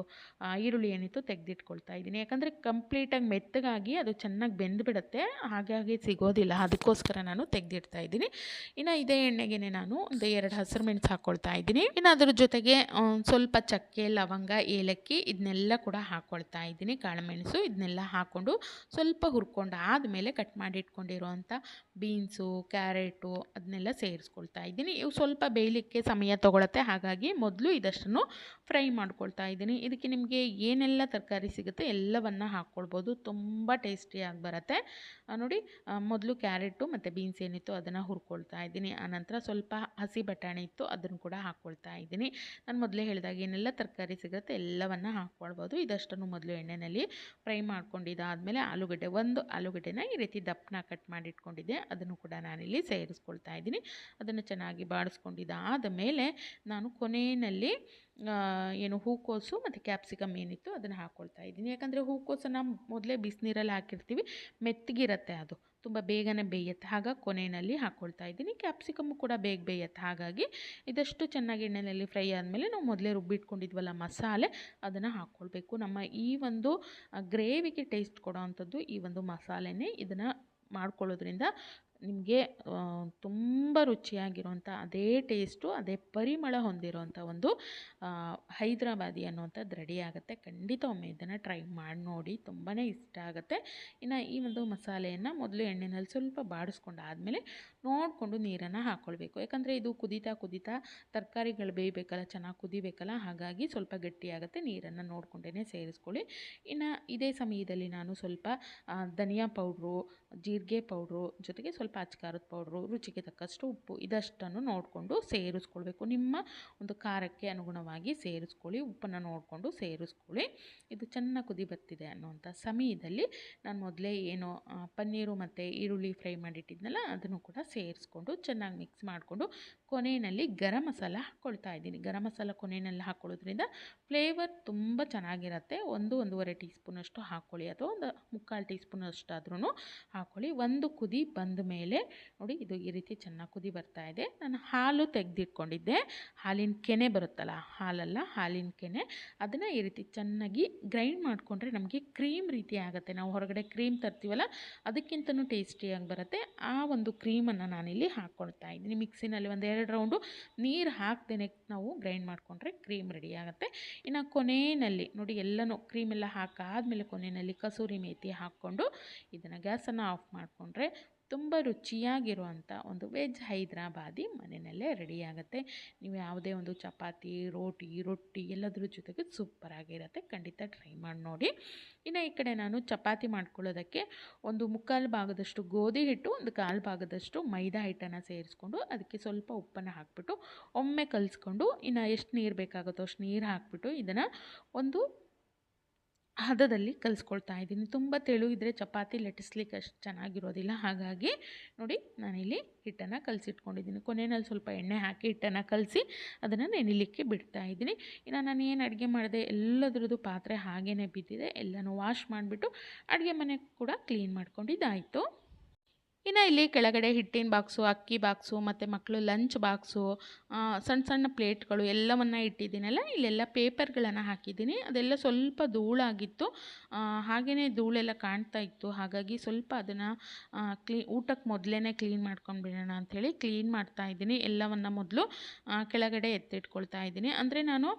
Speaker 2: ಈರುಳ್ಳಿ ಏನಿತ್ತು ತೆಗೆದಿಟ್ಕೊಳ್ತಾ ಇದ್ದೀನಿ. ಯಾಕಂದರೆ ಕಂಪ್ಲೀಟಾಗಿ ಮೆತ್ತಗಾಗಿ ಅದು ಚೆನ್ನಾಗಿ ಬೆಂದುಬಿಡುತ್ತೆ, ಹಾಗಾಗಿ ಸಿಗೋದಿಲ್ಲ, ಅದಕ್ಕೋಸ್ಕರ ನಾನು ತೆಗೆದಿಡ್ತಾ ಇದ್ದೀನಿ. ಇನ್ನು ಇದೇ ಎಣ್ಣೆಗೆ ನಾನು ಒಂದು 2 ಹಸಿರು ಮೆಣಸು ಹಾಕ್ಕೊಳ್ತಾ ಇದ್ದೀನಿ. ಇನ್ನು ಅದ್ರ ಜೊತೆಗೆ ಸ್ವಲ್ಪ ಚಕ್ಕೆ, ಲವಂಗ, ಏಲಕ್ಕಿ ಇದನ್ನೆಲ್ಲ ಕೂಡ ಹಾಕ್ಕೊಳ್ತಾ ಇದ್ದೀನಿ. ಕಾಳುಮೆಣಸು ಇದನ್ನೆಲ್ಲ ಹಾಕ್ಕೊಂಡು ಸ್ವಲ್ಪ ಹುರ್ಕೊಂಡು ಆದಮೇಲೆ ಕಟ್ ಮಾಡಿ ಇಟ್ಕೊಂಡಿರೋವಂಥ ಬೀನ್ಸು, ಕ್ಯಾರೆಟು ಅದನ್ನೆಲ್ಲ ಸೇರಿಸ್ಕೊಳ್ತಾ ಇದ್ದೀನಿ. ಇವು ಸ್ವಲ್ಪ ಬೇಯಲಿಕ್ಕೆ ಸಮಯ ತೊಗೊಳುತ್ತೆ, ಹಾಗಾಗಿ ಮೊದಲು ಇದಷ್ಟನ್ನು ಫ್ರೈ ಮಾಡ್ಕೊಳ್ತಾ ಇದ್ದೀನಿ. ಇದಕ್ಕೆ ನಿಮಗೆ ಏನೆಲ್ಲ ತರಕಾರಿ ಸಿಗುತ್ತೆ ಎಲ್ಲವನ್ನು ಹಾಕ್ಕೊಳ್ಬೋದು, ತುಂಬ ಟೇಸ್ಟಿಯಾಗಿ ಬರುತ್ತೆ. ನೋಡಿ ಮೊದಲು ಕ್ಯಾರೆಟು ಮತ್ತು ಬೀನ್ಸ್ ಏನಿತ್ತು ಅದನ್ನು ಹುರ್ಕೊಳ್ತಾ ಇದ್ದೀನಿ. ಆನಂತರ ಸ್ವಲ್ಪ ಹಸಿ ಬಟಾಣಿ ಇತ್ತು ಅದನ್ನು ಕೂಡ ಹಾಕ್ಕೊಳ್ತಾ ಇದ್ದೀನಿ. ನಾನು ಮೊದಲೇ ಹೇಳಿದಾಗ ಏನೆಲ್ಲ ತರಕಾರಿ ಸಿಗುತ್ತೆ ಎಲ್ಲವನ್ನು ಹಾಕ್ಕೊಳ್ಬೋದು. ಇದಷ್ಟನ್ನು ಮೊದಲು ಎಣ್ಣೆಯಲ್ಲಿ ಫ್ರೈ ಮಾಡ್ಕೊಂಡಿದ್ದಾದಮೇಲೆ ಒಂದು ಆಲೂಗಡ್ಡೆನ ಈ ರೀತಿ ದಪ್ಪನ ಕಟ್ ಮಾಡಿ ಇಟ್ಕೊಂಡಿದ್ದೆ, ಅದನ್ನು ಕೂಡ ನಾನಿಲ್ಲಿ ಸೇರಿಸ್ಕೊಳ್ತಾ ಇದ್ದೀನಿ. ಅದನ್ನು ಚೆನ್ನಾಗಿ ಬಾಡಿಸ್ಕೊಂಡಿದ್ದಾದ ಮೇಲೆ ನಾನು ಕೊನೆಯಲ್ಲಿ ಏನು ಹೂಕೋಸು ಮತ್ತು ಕ್ಯಾಪ್ಸಿಕಮ್ ಏನಿತ್ತು ಅದನ್ನು ಹಾಕ್ಕೊಳ್ತಾ ಇದ್ದೀನಿ. ಯಾಕಂದರೆ ಹೂಕೋಸನ್ನು ಮೊದಲೇ ಬಿಸಿನೀರಲ್ಲಿ ಹಾಕಿರ್ತೀವಿ, ಮೆತ್ತಗಿರುತ್ತೆ, ಅದು ತುಂಬ ಬೇಗನೆ ಬೇಯುತ್ತೆ, ಹಾಗಾಗಿ ಕೊನೆಯಲ್ಲಿ ಹಾಕ್ಕೊಳ್ತಾ ಇದ್ದೀನಿ. ಕ್ಯಾಪ್ಸಿಕಮ್ಮು ಕೂಡ ಬೇಗ ಬೇಯುತ್ತೆ, ಹಾಗಾಗಿ ಇದಷ್ಟು ಚೆನ್ನಾಗಿ ಎಣ್ಣೆಯಲ್ಲಿ ಫ್ರೈ ಆದಮೇಲೆ ನಾವು ಮೊದಲೇ ರುಬ್ಬಿಟ್ಕೊಂಡಿದ್ವಲ್ಲ ಮಸಾಲೆ ಅದನ್ನು ಹಾಕ್ಕೊಳ್ಬೇಕು. ನಮ್ಮ ಈ ಒಂದು ಗ್ರೇವಿಗೆ ಟೇಸ್ಟ್ ಕೊಡೋ ಅಂಥದ್ದು ಈ ಒಂದು ಮಸಾಲೆನೇ. ಇದನ್ನು ಮಾಡ್ಕೊಳ್ಳೋದ್ರಿಂದ ನಿಮಗೆ ತುಂಬ ರುಚಿಯಾಗಿರುವಂಥ ಅದೇ ಟೇಸ್ಟು ಅದೇ ಪರಿಮಳ ಹೊಂದಿರುವಂಥ ಒಂದು ಹೈದ್ರಾಬಾದಿ ಅನ್ನುವಂಥದ್ದು ರೆಡಿ ಆಗುತ್ತೆ. ಖಂಡಿತ ಒಮ್ಮೆ ಇದನ್ನು ಟ್ರೈ ಮಾಡಿ ನೋಡಿ, ತುಂಬಾ ಇಷ್ಟ ಆಗುತ್ತೆ. ಇನ್ನು ಈ ಒಂದು ಮಸಾಲೆಯನ್ನು ಮೊದಲು ಎಣ್ಣೆಯಲ್ಲಿ ಸ್ವಲ್ಪ ಬಾಡಿಸ್ಕೊಂಡು ಆದಮೇಲೆ ನೋಡಿಕೊಂಡು ನೀರನ್ನು ಹಾಕ್ಕೊಳ್ಬೇಕು. ಯಾಕಂದರೆ ಇದು ಕುದೀತಾ ಕುದೀತಾ ತರಕಾರಿಗಳು ಬೇಯಬೇಕಲ್ಲ, ಚೆನ್ನಾಗಿ ಕುದಿಬೇಕಲ್ಲ, ಹಾಗಾಗಿ ಸ್ವಲ್ಪ ಗಟ್ಟಿಯಾಗುತ್ತೆ. ನೀರನ್ನು ನೋಡಿಕೊಂಡೇ ಸೇರಿಸ್ಕೊಳ್ಳಿ. ಇನ್ನು ಇದೇ ಸಮಯದಲ್ಲಿ ನಾನು ಸ್ವಲ್ಪ ಧನಿಯಾ ಪೌಡ್ರು, ಜೀರಿಗೆ ಪೌಡ್ರು, ಜೊತೆಗೆ ಸ್ವಲ್ಪ ಅಚ್ಕಾರದ ಪೌಡ್ರು, ರುಚಿಗೆ ತಕ್ಕಷ್ಟು ಉಪ್ಪು, ಇದಷ್ಟನ್ನು ನೋಡಿಕೊಂಡು ಸೇರಿಸ್ಕೊಳ್ಬೇಕು. ನಿಮ್ಮ ಒಂದು ಖಾರಕ್ಕೆ ಅನುಗುಣವಾಗಿ ಸೇರಿಸ್ಕೊಳ್ಳಿ, ಉಪ್ಪನ್ನು ನೋಡಿಕೊಂಡು ಸೇರಿಸ್ಕೊಳ್ಳಿ. ಇದು ಚೆನ್ನಾಗಿ ಕುದಿ ಬರ್ತಿದೆ ಅನ್ನುವಂಥ ಸಮಯದಲ್ಲಿ ನಾನು ಮೊದಲೇ ಏನು ಪನ್ನೀರು ಮತ್ತು ಈರುಳ್ಳಿ ಫ್ರೈ ಮಾಡಿಟ್ಟಿದ್ನಲ್ಲ ಅದನ್ನು ಕೂಡ ಸೇರಿಸ್ಕೊಂಡು ಚೆನ್ನಾಗಿ ಮಿಕ್ಸ್ ಮಾಡಿಕೊಂಡು ಕೊನೆಯಲ್ಲಿ ಗರಂ ಮಸಾಲ ಹಾಕ್ಕೊಳ್ತಾ ಇದ್ದೀನಿ. ಗರಂ ಮಸಾಲ ಕೊನೆಯಲ್ಲಿ ಹಾಕ್ಕೊಳ್ಳೋದ್ರಿಂದ ಫ್ಲೇವರ್ ತುಂಬ ಚೆನ್ನಾಗಿರುತ್ತೆ. 1-1.5 ಟೀ ಸ್ಪೂನಷ್ಟು ಹಾಕ್ಕೊಳ್ಳಿ, ಅಥವಾ ಒಂದು 3/4 ಟೀ ಸ್ಪೂನಷ್ಟಾದ್ರೂ ಹಾಕ್ಕೊಳ್ಳಿ. ಒಂದು ಕುದಿ ಬಂದ ಮೇಲೆ ನೋಡಿ, ಇದು ಈ ರೀತಿ ಚೆನ್ನಾಗಿ ಕುದಿ ಬರ್ತಾ ಇದೆ. ನಾನು ಹಾಲು ತೆಗೆದಿಟ್ಕೊಂಡಿದ್ದೆ, ಹಾಲಿನ ಕೆನೆ ಬರುತ್ತಲ್ಲ, ಹಾಲಲ್ಲ ಹಾಲಿನ ಕೆನೆ, ಅದನ್ನು ಈ ರೀತಿ ಚೆನ್ನಾಗಿ ಗ್ರೈಂಡ್ ಮಾಡಿಕೊಂಡ್ರೆ ನಮಗೆ ಕ್ರೀಮ್ ರೀತಿ ಆಗುತ್ತೆ. ನಾವು ಹೊರಗಡೆ ಕ್ರೀಮ್ ತರ್ತೀವಲ್ಲ, ಅದಕ್ಕಿಂತನೂ ಟೇಸ್ಟಿಯಾಗಿ ಬರುತ್ತೆ. ಆ ಒಂದು ಕ್ರೀಮನ್ನು ನಾನಿಲ್ಲಿ ಹಾಕ್ಕೊಳ್ತಾ ಇದ್ದೀನಿ. ಮಿಕ್ಸಿನಲ್ಲಿ 1-2 ರೌಂಡು ನೀರು ಹಾಕ್ದೇ ನಾವು ಗ್ರೈಂಡ್ ಮಾಡಿಕೊಂಡ್ರೆ ಕ್ರೀಮ್ ರೆಡಿ ಆಗುತ್ತೆ. ಇನ್ನು ಕೊನೆಯಲ್ಲಿ ನೋಡಿ, ಎಲ್ಲನೂ ಕ್ರೀಮೆಲ್ಲ ಹಾಕಾದ್ಮೇಲೆ ಕೊನೆಯಲ್ಲಿ ಕಸೂರಿ ಮೇಥಿ ಹಾಕ್ಕೊಂಡು ಇದನ್ನು ಗ್ಯಾಸನ್ನು ಆಫ್ ಮಾಡಿಕೊಂಡ್ರೆ ತುಂಬ ರುಚಿಯಾಗಿರುವಂಥ ಒಂದು ವೆಜ್ ಹೈದ್ರಾಬಾದಿ ಮನೆಯಲ್ಲೇ ರೆಡಿಯಾಗುತ್ತೆ. ನೀವು ಯಾವುದೇ ಒಂದು ಚಪಾತಿ, ರೊಟ್ಟಿ ಎಲ್ಲದ್ರ ಜೊತೆಗೆ ಸೂಪರಾಗಿರುತ್ತೆ. ಖಂಡಿತ ಟ್ರೈ ಮಾಡಿ ನೋಡಿ. ಇನ್ನು ಈ ಕಡೆ ನಾನು ಚಪಾತಿ ಮಾಡ್ಕೊಳ್ಳೋದಕ್ಕೆ 1/4 ಭಾಗದಷ್ಟು ಗೋಧಿ ಹಿಟ್ಟು, 1/4 ಭಾಗದಷ್ಟು ಮೈದಾ ಹಿಟ್ಟನ್ನು ಸೇರಿಸ್ಕೊಂಡು ಅದಕ್ಕೆ ಸ್ವಲ್ಪ ಉಪ್ಪನ್ನು ಹಾಕಿಬಿಟ್ಟು ಒಮ್ಮೆ ಕಲಿಸ್ಕೊಂಡು, ಇನ್ನು ಎಷ್ಟು ನೀರು ಬೇಕಾಗುತ್ತೋ ಅಷ್ಟು ನೀರು ಹಾಕಿಬಿಟ್ಟು ಇದನ್ನು ಒಂದು ಹದದಲ್ಲಿ ಕಲಿಸ್ಕೊಳ್ತಾ ಇದ್ದೀನಿ. ತುಂಬ ತೆಳು ಇದ್ದರೆ ಚಪಾತಿ ಲಟ್ಟಿಸ್ಲಿಕ್ಕೆ ಅಷ್ಟು ಚೆನ್ನಾಗಿರೋದಿಲ್ಲ. ಹಾಗಾಗಿ ನೋಡಿ, ನಾನಿಲ್ಲಿ ಹಿಟ್ಟನ್ನು ಕಲಸಿಟ್ಕೊಂಡಿದ್ದೀನಿ. ಕೊನೆಯಲ್ಲಿ ಸ್ವಲ್ಪ ಎಣ್ಣೆ ಹಾಕಿ ಹಿಟ್ಟನ್ನು ಕಲಸಿ ಅದನ್ನು ನೆನೆಯಲಿಕ್ಕೆ ಬಿಡ್ತಾ ಇದ್ದೀನಿ. ಇನ್ನು ನಾನು ಏನು ಅಡುಗೆ ಮಾಡಿದೆ ಎಲ್ಲದರದ್ದು ಪಾತ್ರೆ ಹಾಗೇ ಬಿದ್ದಿದೆ, ಎಲ್ಲನೂ ವಾಶ್ ಮಾಡಿಬಿಟ್ಟು ಅಡುಗೆ ಮನೆ ಕೂಡ ಕ್ಲೀನ್ ಮಾಡ್ಕೊಂಡಿದ್ದಾಯಿತು. ಇನ್ನು ಇಲ್ಲಿ ಕೆಳಗಡೆ ಹಿಟ್ಟಿನ ಬಾಕ್ಸು, ಅಕ್ಕಿ ಬಾಕ್ಸು ಮತ್ತು ಮಕ್ಕಳು ಲಂಚ್ ಬಾಕ್ಸು, ಸಣ್ಣ ಸಣ್ಣ ಪ್ಲೇಟ್ಗಳು ಎಲ್ಲವನ್ನು ಇಟ್ಟಿದ್ದೀನಲ್ಲ, ಇಲ್ಲೆಲ್ಲ ಪೇಪರ್ಗಳನ್ನು ಹಾಕಿದ್ದೀನಿ. ಅದೆಲ್ಲ ಸ್ವಲ್ಪ ಧೂಳಾಗಿತ್ತು, ಹಾಗೆಯೇ ಧೂಳೆಲ್ಲ ಕಾಣ್ತಾ ಇತ್ತು. ಹಾಗಾಗಿ ಸ್ವಲ್ಪ ಅದನ್ನು ಊಟಕ್ಕೆ ಮೊದಲೇ ಕ್ಲೀನ್ ಮಾಡ್ಕೊಂಡ್ಬಿಡೋಣ ಅಂಥೇಳಿ ಕ್ಲೀನ್ ಮಾಡ್ತಾ ಇದ್ದೀನಿ. ಎಲ್ಲವನ್ನು ಮೊದಲು ಕೆಳಗಡೆ ಎತ್ತಿಟ್ಕೊಳ್ತಾ ಇದ್ದೀನಿ. ಅಂದರೆ ನಾನು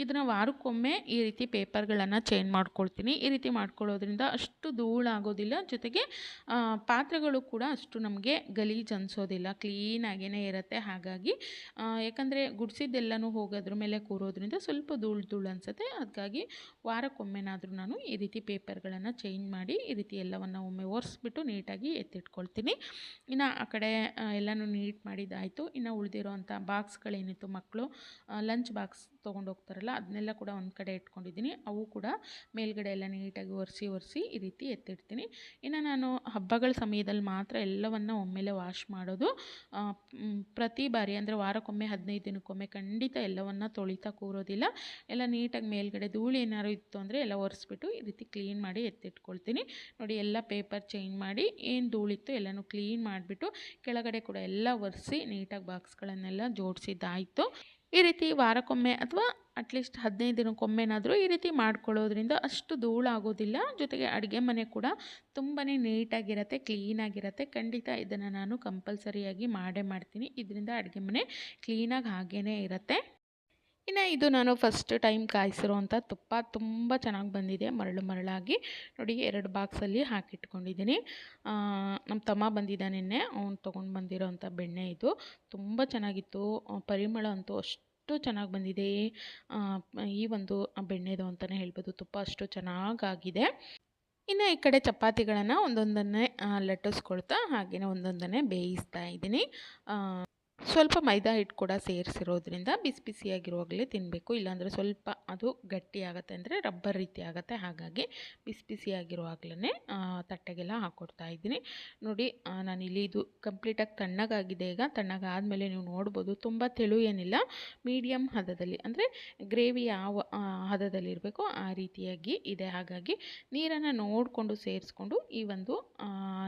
Speaker 2: ಇದನ್ನು ವಾರಕ್ಕೊಮ್ಮೆ ಈ ರೀತಿ ಪೇಪರ್ಗಳನ್ನು ಚೇಂಜ್ ಮಾಡ್ಕೊಳ್ತೀನಿ. ಈ ರೀತಿ ಮಾಡ್ಕೊಳ್ಳೋದ್ರಿಂದ ಅಷ್ಟು ಧೂಳಾಗೋದಿಲ್ಲ, ಜೊತೆಗೆ ಪಾತ್ರೆಗಳು ಕೂಡ ಅಷ್ಟು ನಮಗೆ ಗಲೀಜು ಅನಿಸೋದಿಲ್ಲ, ಕ್ಲೀನಾಗೇ ಇರುತ್ತೆ. ಹಾಗಾಗಿ ಯಾಕಂದರೆ ಗುಡಿಸಿದ್ದೆಲ್ಲನೂ ಹೋಗೋದ್ರ ಮೇಲೆ ಕೂರೋದ್ರಿಂದ ಸ್ವಲ್ಪ ಧೂಳು ಅನಿಸುತ್ತೆ. ಹಾಗಾಗಿ ವಾರಕ್ಕೊಮ್ಮೆನಾದರೂ ನಾನು ಈ ರೀತಿ ಪೇಪರ್ಗಳನ್ನು ಚೇಂಜ್ ಮಾಡಿ ಈ ರೀತಿ ಎಲ್ಲವನ್ನು ಒಮ್ಮೆ ಒರೆಸ್ಬಿಟ್ಟು ನೀಟಾಗಿ ಎತ್ತಿಟ್ಕೊಳ್ತೀನಿ. ಇನ್ನು ಆ ಕಡೆ ಎಲ್ಲನೂ ನೀಟ್ ಮಾಡಿದ್ದಾಯಿತು. ಇನ್ನು ಉಳಿದಿರೋವಂಥ ಬಾಕ್ಸ್ಗಳೇನಿತ್ತು, ಮಕ್ಕಳು ಲಂಚ್ ಬಾಕ್ಸ್ ತೊಗೊಂಡೋಗ್ತಾರಲ್ಲ, ಅದನ್ನೆಲ್ಲ ಕೂಡ ಒಂದು ಕಡೆ ಇಟ್ಕೊಂಡಿದ್ದೀನಿ. ಅವು ಕೂಡ ಮೇಲ್ಗಡೆ ಎಲ್ಲ ನೀಟಾಗಿ ಒರೆಸಿ ಈ ರೀತಿ ಎತ್ತಿಡ್ತೀನಿ. ಇನ್ನು ನಾನು ಹಬ್ಬಗಳ ಸಮಯದಲ್ಲಿ ಮಾತ್ರ ಎಲ್ಲವನ್ನು ಒಮ್ಮೆಲೆ ವಾಶ್ ಮಾಡೋದು. ಪ್ರತಿ ಬಾರಿ ಅಂದರೆ ವಾರಕ್ಕೊಮ್ಮೆ 15 ದಿನಕ್ಕೊಮ್ಮೆ ಖಂಡಿತ ಎಲ್ಲವನ್ನು ತೊಳಿತಾ ಕೂರೋದಿಲ್ಲ. ಎಲ್ಲ ನೀಟಾಗಿ ಮೇಲ್ಗಡೆ ಧೂಳು ಏನಾದ್ರು ಇತ್ತು ಅಂದರೆ ಎಲ್ಲ ಒರೆಸ್ಬಿಟ್ಟು ಈ ರೀತಿ ಕ್ಲೀನ್ ಮಾಡಿ ಎತ್ತಿಟ್ಕೊಳ್ತೀನಿ. ನೋಡಿ, ಎಲ್ಲ ಪೇಪರ್ ಚೇಂಜ್ ಮಾಡಿ ಏನು ಧೂಳಿತ್ತು ಎಲ್ಲನೂ ಕ್ಲೀನ್ ಮಾಡಿಬಿಟ್ಟು ಕೆಳಗಡೆ ಕೂಡ ಎಲ್ಲ ಒರೆಸಿ ನೀಟಾಗಿ ಬಾಕ್ಸ್ಗಳನ್ನೆಲ್ಲ ಜೋಡಿಸಿದ್ದಾಯಿತು. ಈ ರೀತಿ ವಾರಕ್ಕೊಮ್ಮೆ ಅಥವಾ ಅಟ್ಲೀಸ್ಟ್ 15 ದಿನಕ್ಕೊಮ್ಮೆನಾದರೂ ಈ ರೀತಿ ಮಾಡ್ಕೊಳ್ಳೋದ್ರಿಂದ ಅಷ್ಟು ಧೂಳಾಗೋದಿಲ್ಲ, ಜೊತೆಗೆ ಅಡುಗೆ ಮನೆ ಕೂಡ ತುಂಬಾ ನೀಟಾಗಿರುತ್ತೆ, ಕ್ಲೀನಾಗಿರುತ್ತೆ. ಖಂಡಿತ ಇದನ್ನು ನಾನು ಕಂಪಲ್ಸರಿಯಾಗಿ ಮಾಡ್ತೀನಿ. ಇದರಿಂದ ಅಡುಗೆ ಮನೆ ಕ್ಲೀನಾಗಿ ಹಾಗೇ ಇರುತ್ತೆ. ಇನ್ನು ಇದು ನಾನು ಫಸ್ಟ್ ಟೈಮ್ ಕಾಯಿಸಿರೋವಂಥ ತುಪ್ಪ, ತುಂಬ ಚೆನ್ನಾಗಿ ಬಂದಿದೆ, ಮರಳಾಗಿ. ನೋಡಿ, 2 ಬಾಕ್ಸಲ್ಲಿ ಹಾಕಿಟ್ಕೊಂಡಿದ್ದೀನಿ. ನಮ್ಮ ತಮ್ಮ ಬಂದಿದ್ದ ನಿನ್ನೆ, ಅವ್ನು ತೊಗೊಂಡು ಬಂದಿರೋವಂಥ ಬೆಣ್ಣೆ ಇದು. ತುಂಬ ಚೆನ್ನಾಗಿತ್ತು, ಪರಿಮಳ ಅಂತೂ ಅಷ್ಟು ಚೆನ್ನಾಗಿ ಬಂದಿದೆ. ಈ ಒಂದು ಬೆಣ್ಣೆದು ಅಂತಲೇ ಹೇಳ್ಬೋದು, ತುಪ್ಪ ಅಷ್ಟು ಚೆನ್ನಾಗಾಗಿದೆ. ಇನ್ನು ಈ ಕಡೆ ಚಪಾತಿಗಳನ್ನು ಒಂದೊಂದನ್ನೇ ಲಟ್ಟಿಸ್ಕೊಳ್ತಾ ಹಾಗೆಯೇ ಒಂದೊಂದನ್ನೇ ಬೇಯಿಸ್ತಾ ಇದ್ದೀನಿ. ಸ್ವಲ್ಪ ಮೈದಾ ಹಿಟ್ಟು ಕೂಡ ಸೇರಿಸಿರೋದ್ರಿಂದ ಬಿಸಿಯಾಗಿರುವಾಗಲೇ ತಿನ್ನಬೇಕು, ಇಲ್ಲಾಂದರೆ ಸ್ವಲ್ಪ ಅದು ಗಟ್ಟಿ ಆಗುತ್ತೆ, ಅಂದರೆ ರಬ್ಬರ್ ರೀತಿ ಆಗುತ್ತೆ. ಹಾಗಾಗಿ ಬಿಸಿಯಾಗಿರುವಾಗಲೇ ತಟ್ಟೆಗೆಲ್ಲ ಹಾಕ್ಕೊಡ್ತಾ ಇದ್ದೀನಿ. ನೋಡಿ, ನಾನಿಲ್ಲಿ ಇದು ಕಂಪ್ಲೀಟಾಗಿ ತಣ್ಣಗಾಗಿದೆ. ಈಗ ತಣ್ಣಗಾದಮೇಲೆ ನೀವು ನೋಡ್ಬೋದು, ತುಂಬ ತೆಳು ಏನಿಲ್ಲ, ಮೀಡಿಯಮ್ ಹದದಲ್ಲಿ, ಅಂದರೆ ಗ್ರೇವಿ ಯಾವ ಹದದಲ್ಲಿರಬೇಕು ಆ ರೀತಿಯಾಗಿ ಇದೆ. ಹಾಗಾಗಿ ನೀರನ್ನು ನೋಡಿಕೊಂಡು ಸೇರಿಸ್ಕೊಂಡು ಈ ಒಂದು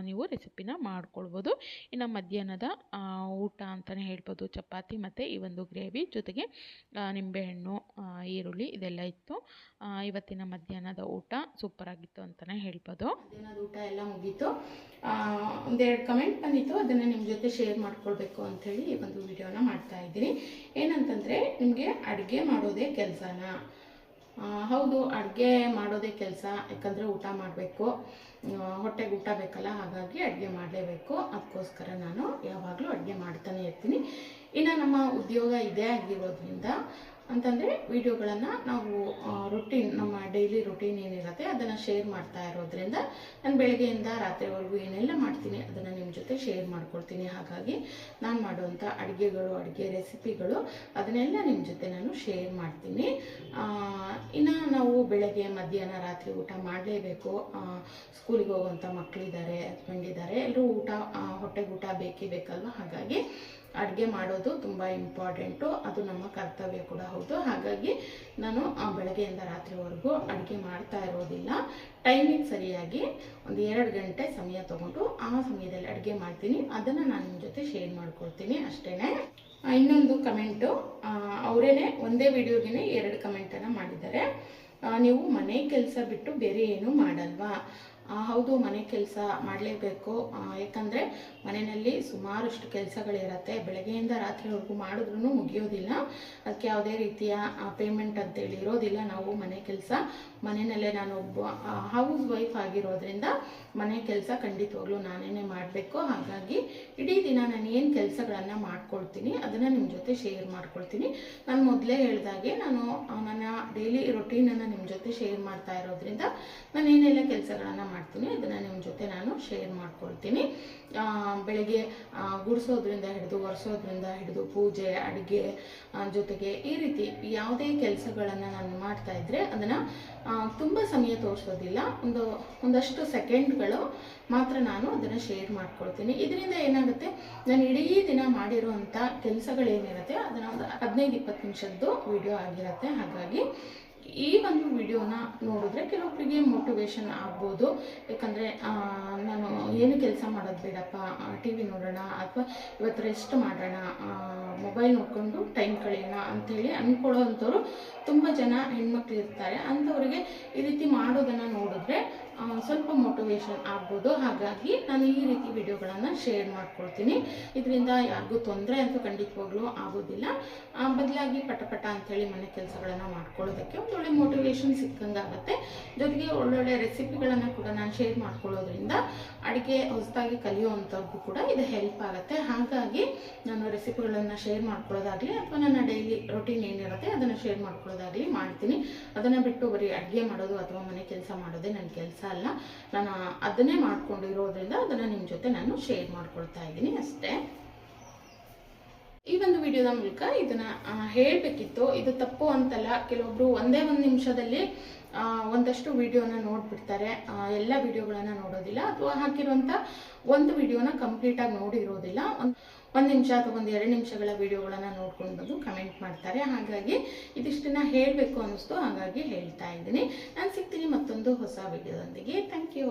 Speaker 2: ನೀವು ರೆಸಿಪಿನ ಮಾಡ್ಕೊಳ್ಬೋದು. ಇನ್ನು ಮಧ್ಯಾಹ್ನದ ಊಟ ಅಂತಲೇ ಹೇಳ್ಬೋದು. ಚಪಾತಿ ಮತ್ತು ಈ ಒಂದು ಗ್ರೇವಿ ಜೊತೆಗೆ ನಿಂಬೆಹಣ್ಣು, ಈರುಳ್ಳಿ ಇದೆಲ್ಲ ಇತ್ತು. ಇವತ್ತಿನ ಮಧ್ಯಾಹ್ನದ ಊಟ ಸೂಪರಾಗಿತ್ತು ಅಂತಲೇ ಹೇಳ್ಬೋದು.
Speaker 1: ಮಧ್ಯಾಹ್ನದ ಊಟ ಎಲ್ಲ ಮುಗೀತು. ಒಂದೆರಡು ಕಮೆಂಟ್ ಬಂದಿತ್ತು, ಅದನ್ನು ನಿಮ್ಮ ಜೊತೆ ಶೇರ್ ಮಾಡ್ಕೊಳ್ಬೇಕು ಅಂಥೇಳಿ ಈ ಒಂದು ವಿಡಿಯೋನ ಮಾಡ್ತಾ ಇದ್ದೀನಿ. ಏನಂತಂದರೆ, ನಿಮಗೆ ಅಡುಗೆ ಮಾಡೋದೇ ಕೆಲಸನಾ? ಹೌದು, ಅಡುಗೆ ಮಾಡೋದೇ ಕೆಲಸ. ಯಾಕಂದರೆ ಊಟ ಮಾಡಬೇಕು, ಹೊಟ್ಟೆಗೆ ಊಟ ಬೇಕಲ್ಲ, ಹಾಗಾಗಿ ಅಡುಗೆ ಮಾಡಲೇಬೇಕು. ಅದಕ್ಕೋಸ್ಕರ ನಾನು ಯಾವಾಗಲೂ ಅಡುಗೆ ಮಾಡ್ತಾನೆ ಇರ್ತೀನಿ. ಇನ್ನು ನಮ್ಮ ಉದ್ಯೋಗ ಇದೇ ಆಗಿರೋದ್ರಿಂದ ಅಂತಂದರೆ ವಿಡಿಯೋಗಳನ್ನು ನಾವು ರೊಟೀನ್, ನಮ್ಮ ಡೈಲಿ ರೊಟೀನ್ ಏನಿರುತ್ತೆ ಅದನ್ನು ಶೇರ್ ಮಾಡ್ತಾ ಇರೋದ್ರಿಂದ ನಾನು ಬೆಳಗ್ಗೆಯಿಂದ ರಾತ್ರಿವರೆಗೂ ಏನೆಲ್ಲ ಮಾಡ್ತೀನಿ ಅದನ್ನು ನಿಮ್ಮ ಜೊತೆ ಶೇರ್ ಮಾಡ್ಕೊಳ್ತೀನಿ. ಹಾಗಾಗಿ ನಾನು ಮಾಡುವಂಥ ಅಡುಗೆಗಳು, ಅಡುಗೆ ರೆಸಿಪಿಗಳು ಅದನ್ನೆಲ್ಲ ನಿಮ್ಮ ಜೊತೆ ನಾನು ಶೇರ್ ಮಾಡ್ತೀನಿ. ಇನ್ನು ನಾವು ಬೆಳಗ್ಗೆ, ಮಧ್ಯಾಹ್ನ, ರಾತ್ರಿ ಊಟ ಮಾಡಲೇಬೇಕು. ಸ್ಕೂಲಿಗೆ ಹೋಗುವಂಥ ಮಕ್ಕಳಿದ್ದಾರೆ, ಹಸ್ಬೆಂಡ್ ಇದ್ದಾರೆ, ಎಲ್ಲರೂ ಊಟ, ಹೊಟ್ಟೆಗೆ ಊಟ ಬೇಕೇ ಬೇಕಲ್ವ. ಹಾಗಾಗಿ ಅಡುಗೆ ಮಾಡೋದು ತುಂಬ ಇಂಪಾರ್ಟೆಂಟು, ಅದು ನಮ್ಮ ಕರ್ತವ್ಯ ಕೂಡ ಹೌದು. ಹಾಗಾಗಿ ನಾನು ಬೆಳಗ್ಗೆಯಿಂದ ರಾತ್ರಿವರೆಗೂ ಅಡುಗೆ ಮಾಡ್ತಾ ಇರೋದಿಲ್ಲ. ಟೈಮಿಗೆ ಸರಿಯಾಗಿ ಒಂದು 2 ಗಂಟೆ ಸಮಯ ತೊಗೊಂಡು ಆ ಸಮಯದಲ್ಲಿ ಅಡುಗೆ ಮಾಡ್ತೀನಿ. ಅದನ್ನು ನಾನು ನಿಮ್ಮ ಜೊತೆ ಶೇರ್ ಮಾಡ್ಕೊಳ್ತೀನಿ ಅಷ್ಟೇ. ಇನ್ನೊಂದು ಕಮೆಂಟು, ಅವರೇನೆ ಒಂದೇ ವಿಡಿಯೋಗೆ 2 ಕಮೆಂಟನ್ನು ಮಾಡಿದ್ದಾರೆ. ನೀವು ಮನೆ ಕೆಲಸ ಬಿಟ್ಟು ಬೇರೆ ಏನೂ ಮಾಡಲ್ವಾ? ಹೌದು, ಮನೆ ಕೆಲಸ ಮಾಡಲೇಬೇಕು. ಯಾಕಂದರೆ ಮನೆಯಲ್ಲಿ ಸುಮಾರಷ್ಟು ಕೆಲಸಗಳಿರುತ್ತೆ. ಬೆಳಗ್ಗೆಯಿಂದ ರಾತ್ರಿವರೆಗೂ ಮಾಡಿದ್ರೂ ಮುಗಿಯೋದಿಲ್ಲ. ಅದಕ್ಕೆ ಯಾವುದೇ ರೀತಿಯ ಪೇಮೆಂಟ್ ಅಂತೇಳಿ ಇರೋದಿಲ್ಲ. ನಾವು ಮನೆ ಕೆಲಸ, ಮನೆಯಲ್ಲೇ ನಾನು ಒಬ್ಬ ಹೌಸ್ ವೈಫ್ ಆಗಿರೋದ್ರಿಂದ ಮನೆ ಕೆಲಸ ಖಂಡಿತವಾಗ್ಲೂ ನಾನೇ ಮಾಡಬೇಕು. ಹಾಗಾಗಿ ಇಡೀ ದಿನ ನಾನು ಏನು ಕೆಲಸಗಳನ್ನು ಮಾಡ್ಕೊಳ್ತೀನಿ ಅದನ್ನು ನಿಮ್ಮ ಜೊತೆ ಶೇರ್ ಮಾಡ್ಕೊಳ್ತೀನಿ. ನಾನು ಮೊದಲೇ ಹೇಳಿದಾಗೆ ನಾನು ನನ್ನ ಡೈಲಿ ರೊಟೀನನ್ನು ನಿಮ್ಮ ಜೊತೆ ಶೇರ್ ಮಾಡ್ತಾ ಇರೋದ್ರಿಂದ ನಾನು ಏನೆಲ್ಲ ಕೆಲಸಗಳನ್ನು ಮಾಡ್ತೀನಿ ಅದನ್ನು ನಿಮ್ಮ ಜೊತೆ ನಾನು ಶೇರ್ ಮಾಡ್ಕೊಳ್ತೀನಿ. ಬೆಳಗ್ಗೆ ಗುಡಿಸೋದ್ರಿಂದ ಹಿಡಿದು, ಒರೆಸೋದ್ರಿಂದ ಹಿಡಿದು, ಪೂಜೆ, ಅಡುಗೆ ಜೊತೆಗೆ ಈ ರೀತಿ ಯಾವುದೇ ಕೆಲಸಗಳನ್ನು ನಾನು ಮಾಡ್ತಾ ಇದ್ದರೆ ಅದನ್ನು ತುಂಬ ಸಮಯ ತೋರಿಸೋದಿಲ್ಲ. ಒಂದಷ್ಟು ಸೆಕೆಂಡ್ಗಳು ಮಾತ್ರ ನಾನು ಅದನ್ನು ಶೇರ್ ಮಾಡ್ಕೊಳ್ತೀನಿ. ಇದರಿಂದ ಏನಾಗುತ್ತೆ, ನಾನು ಇಡೀ ದಿನ ಮಾಡಿರುವಂಥ ಕೆಲಸಗಳೇನಿರುತ್ತೆ ಅದನ್ನು ಒಂದು 15-20 ನಿಮಿಷದ್ದು ವಿಡಿಯೋ ಆಗಿರುತ್ತೆ. ಹಾಗಾಗಿ ಈ ಒಂದು ವಿಡಿಯೋನ ನೋಡಿದ್ರೆ ಕೆಲವೊಬ್ಬರಿಗೆ ಮೋಟಿವೇಶನ್ ಆಗ್ಬೋದು. ಯಾಕಂದರೆ ನಾನು ಏನು ಕೆಲಸ ಮಾಡೋದು ಬೇಡಪ್ಪ, ಟಿ ವಿ ನೋಡೋಣ ಅಥವಾ ಇವತ್ತು ರೆಸ್ಟ್ ಮಾಡೋಣ, ಮೊಬೈಲ್ ನೋಡಿಕೊಂಡು ಟೈಮ್ ಕಳೆಯೋಣ ಅಂಥೇಳಿ ಅಂದ್ಕೊಳ್ಳೋ ಅಂಥವ್ರು ತುಂಬ ಜನ ಹೆಣ್ಮಕ್ಳು ಇರ್ತಾರೆ. ಅಂಥವ್ರಿಗೆ ಈ ರೀತಿ ಮಾಡೋದನ್ನು ನೋಡಿದ್ರೆ ಸ್ವಲ್ಪ ಮೋಟಿವೇಶನ್ ಆಗ್ಬೋದು. ಹಾಗಾಗಿ ನಾನು ಈ ರೀತಿ ವಿಡಿಯೋಗಳನ್ನು ಶೇರ್ ಮಾಡ್ಕೊಳ್ತೀನಿ. ಇದರಿಂದ ಯಾರಿಗೂ ತೊಂದರೆ ಅಂತೂ ಖಂಡಿತವಾಗ್ಲೂ ಆಗೋದಿಲ್ಲ. ಬದಲಾಗಿ ಪಟ ಅಂಥೇಳಿ ಮನೆ ಕೆಲಸಗಳನ್ನು ಮಾಡ್ಕೊಳ್ಳೋದಕ್ಕೆ ಒಂದೊಳ್ಳೆ ಮೋಟಿವೇಶನ್ ಸಿಕ್ಕಂಗೆ ಆಗುತ್ತೆ. ಜೊತೆಗೆ ಒಳ್ಳೊಳ್ಳೆ ರೆಸಿಪಿಗಳನ್ನು ಕೂಡ ನಾನು ಶೇರ್ ಮಾಡ್ಕೊಳ್ಳೋದ್ರಿಂದ ಅಡುಗೆ ಹೊಸದಾಗಿ ಕಲಿಯುವಂಥವ್ರಿಗೂ ಕೂಡ ಇದು ಹೆಲ್ಪ್ ಆಗುತ್ತೆ. ಹಾಗಾಗಿ ನಾನು ರೆಸಿಪಿಗಳನ್ನು ಶೇರ್ ಮಾಡ್ಕೊಳ್ಳೋದಾಗಲಿ ಅಥವಾ ನನ್ನ ಡೈಲಿ ರೊಟೀನ್ ಏನಿರುತ್ತೆ ಅದನ್ನು ಶೇರ್ ಮಾಡ್ಕೊಳ್ಳೋದಾಗಲಿ ಮಾಡ್ತೀನಿ. ಅದನ್ನು ಬಿಟ್ಟು ಬರೀ ಅಡುಗೆ ಮಾಡೋದು ಅಥವಾ ಮನೆ ಕೆಲಸ ಮಾಡೋದೇ ನನ್ನ ಕೆಲಸ ಅಲ್ಲ. ನಾನು ಅದನ್ನೇ ಮಾಡ್ಕೊಂಡಿರೋದ್ರಿಂದ ಅದನ್ನು ನಿಮ್ಮ ಜೊತೆ ನಾನು ಶೇರ್ ಮಾಡ್ಕೊಳ್ತಾ ಇದ್ದೀನಿ ಅಷ್ಟೇ. ಈ ಒಂದು ವಿಡಿಯೋದ ಮೂಲಕ ಇದನ್ನು ಹೇಳಬೇಕಿತ್ತು. ಇದು ತಪ್ಪು ಅಂತಲ್ಲ, ಕೆಲವೊಬ್ರು ಒಂದೇ ಒಂದು ನಿಮಿಷದಲ್ಲಿ ಒಂದಷ್ಟು ವಿಡಿಯೋನ ನೋಡಿಬಿಡ್ತಾರೆ, ಎಲ್ಲ ವಿಡಿಯೋಗಳನ್ನು ನೋಡೋದಿಲ್ಲ, ಅಥವಾ ಹಾಕಿರುವಂಥ ಒಂದು ವಿಡಿಯೋನ ಕಂಪ್ಲೀಟಾಗಿ ನೋಡಿರೋದಿಲ್ಲ. ಒಂದು ನಿಮಿಷ ಅಥವಾ 1-2 ನಿಮಿಷಗಳ ವಿಡಿಯೋಗಳನ್ನು ನೋಡ್ಕೊಂಡು ಬಂದು ಕಮೆಂಟ್ ಮಾಡ್ತಾರೆ. ಹಾಗಾಗಿ ಇದಿಷ್ಟನ್ನು ಹೇಳಬೇಕು ಅನ್ನಿಸ್ತು, ಹಾಗಾಗಿ ಹೇಳ್ತಾ ಇದ್ದೀನಿ. ನಾನು ಸಿಗ್ತೀನಿ ಮತ್ತೊಂದು ಹೊಸ ವಿಡಿಯೋದೊಂದಿಗೆ. Thank you.